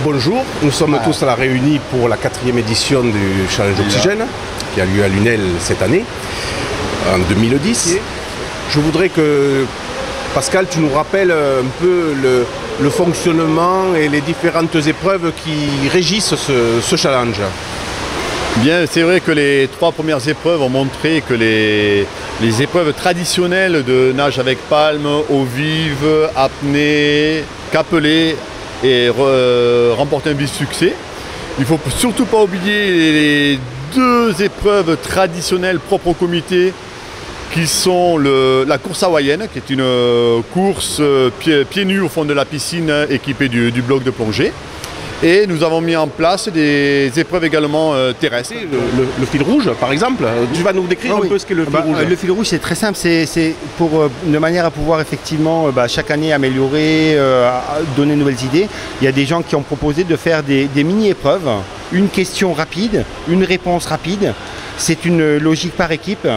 Bonjour, nous sommes tous là réunis pour la 4e édition du Challenge Oxygène qui a lieu à Lunel cette année, en 2010. Je voudrais que, Pascal, tu nous rappelles un peu le fonctionnement et les différentes épreuves qui régissent ce challenge. Bien, c'est vrai que les 3 premières épreuves ont montré que les épreuves traditionnelles de nage avec palme, eau vive, apnée, capelet et remporté un vif succès. Il ne faut surtout pas oublier les 2 épreuves traditionnelles propres au comité qui sont la course hawaïenne, qui est une course pieds nus au fond de la piscine équipée du bloc de plongée. Et nous avons mis en place des épreuves également terrestres. Le fil rouge, par exemple, tu vas nous décrire un peu ce qu'est le fil rouge. Le fil rouge, c'est très simple, c'est de manière à pouvoir effectivement chaque année améliorer, donner de nouvelles idées. Il y a des gens qui ont proposé de faire des mini-épreuves, une question rapide, une réponse rapide. C'est une logique par équipe.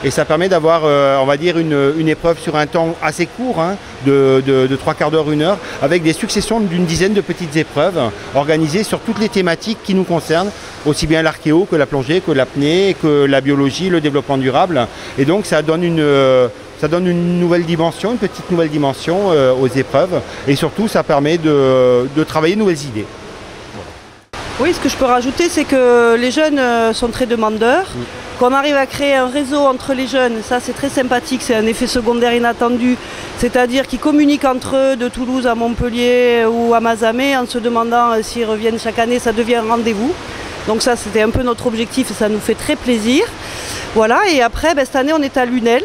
Et ça permet d'avoir, on va dire, une épreuve sur un temps assez court, hein, de 3/4 d'heure, 1 heure, avec des successions d'une dizaine de petites épreuves organisées sur toutes les thématiques qui nous concernent, aussi bien l'archéo que la plongée, que l'apnée, que la biologie, le développement durable. Et donc ça donne une nouvelle dimension, une petite nouvelle dimension aux épreuves. Et surtout, ça permet de travailler de nouvelles idées. Oui, ce que je peux rajouter, c'est que les jeunes sont très demandeurs. Qu'on arrive à créer un réseau entre les jeunes, ça c'est très sympathique, c'est un effet secondaire inattendu. C'est-à-dire qu'ils communiquent entre eux de Toulouse à Montpellier ou à Mazamet en se demandant s'ils reviennent chaque année, ça devient un rendez-vous. Donc ça c'était un peu notre objectif et ça nous fait très plaisir. Voilà, et après cette année on est à Lunel.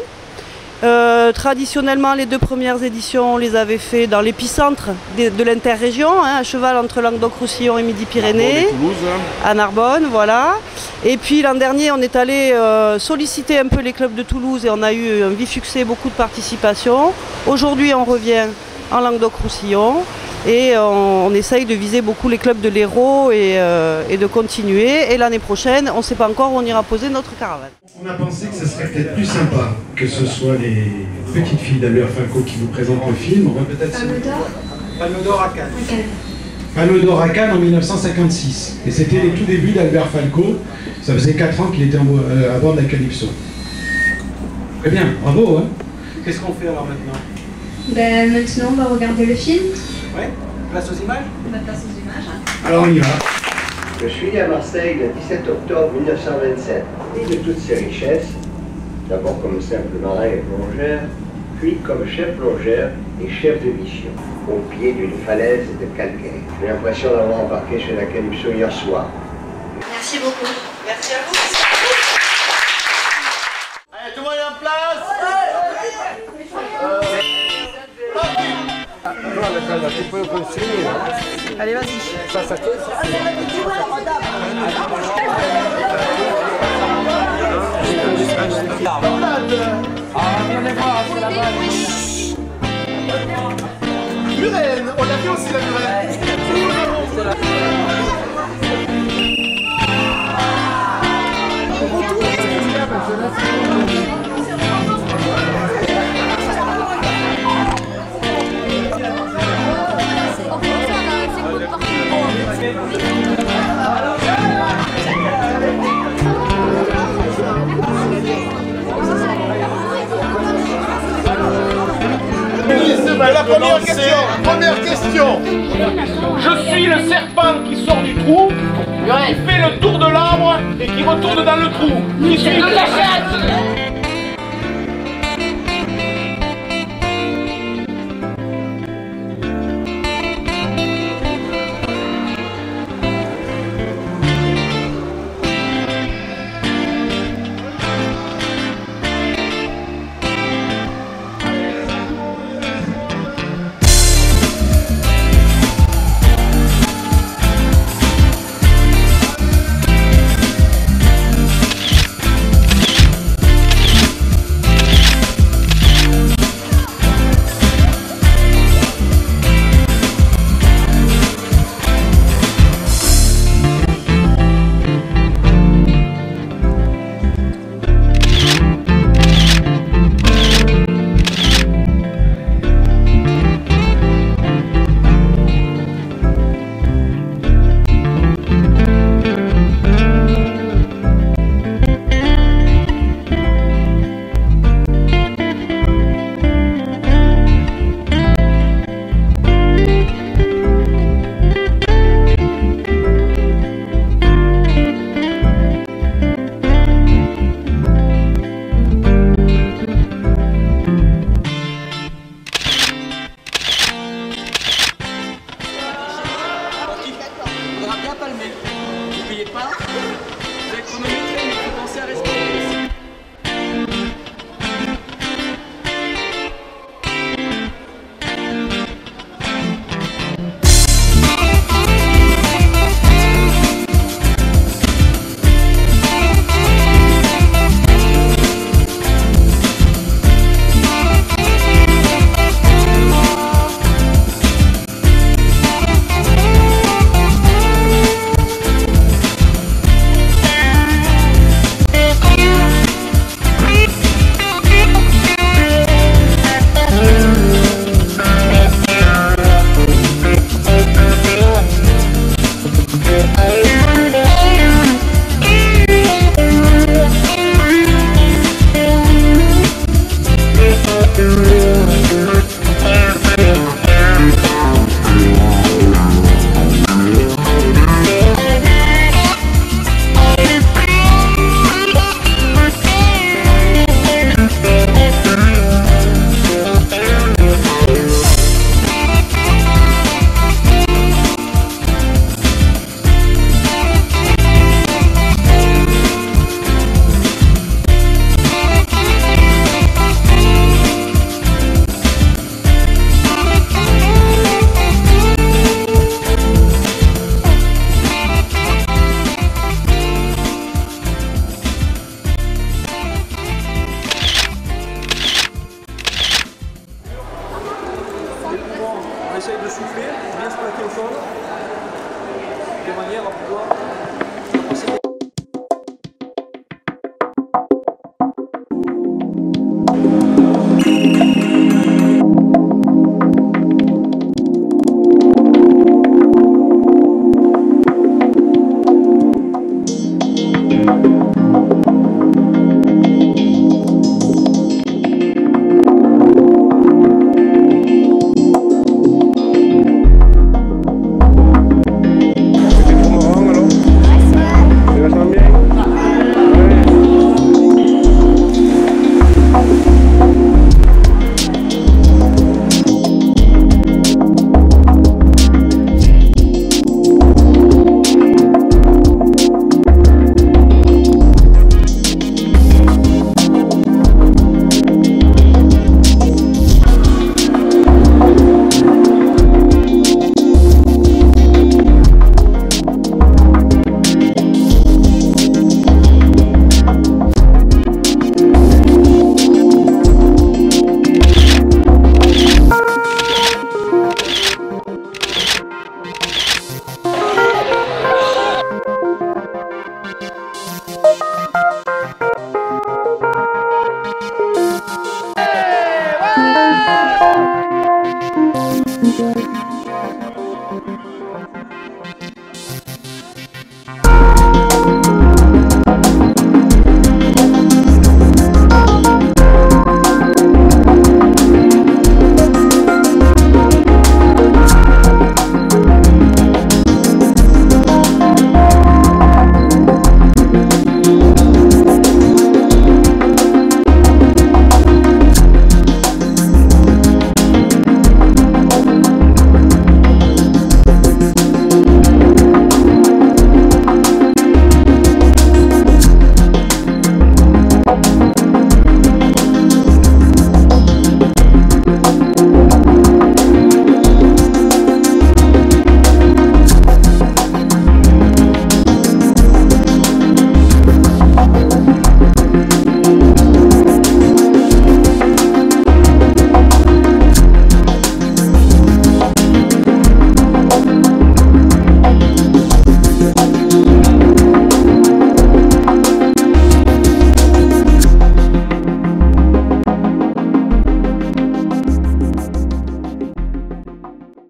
Traditionnellement, les 2 premières éditions, on les avait fait dans l'épicentre de l'interrégion, hein, à cheval entre Languedoc-Roussillon et Midi-Pyrénées, à Narbonne, voilà. Et puis l'an dernier, on est allé solliciter un peu les clubs de Toulouse et on a eu un vif succès, beaucoup de participation. Aujourd'hui, on revient en Languedoc-Roussillon et on essaye de viser beaucoup les clubs de l'Hérault et de continuer. Et l'année prochaine, on ne sait pas encore où on ira poser notre caravane. On a pensé que ce serait peut-être plus sympa que ce soit les petites filles d'Albert Falco qui vous présentent le film. On va peut-être Palme d'or à Cannes. Palme d'or à Cannes en 1956. Et c'était les tout débuts d'Albert Falco. Ça faisait 4 ans qu'il était à bord de la Calypso. Très bien, bravo. Hein. Qu'est-ce qu'on fait alors maintenant? Maintenant, on va regarder le film. Ouais, place aux images? On va place aux images. Alors on y va. Je suis né à Marseille le 17 octobre 1927. Et de toutes ces richesses, d'abord comme simple marin et plongeur, puis comme chef plongeur et chef de mission, au pied d'une falaise de calcaire. J'ai l'impression d'avoir embarqué chez la Calypso hier soir. Merci beaucoup. Merci à vous. Allez, tout le monde est en place. Allez, vas-y. Murène, on l'a fait aussi la Murène. La première question. Je suis le serpent qui sort du trou, qui fait le tour de l'arbre et qui retourne dans le trou. Qui suis le cachette. revoir.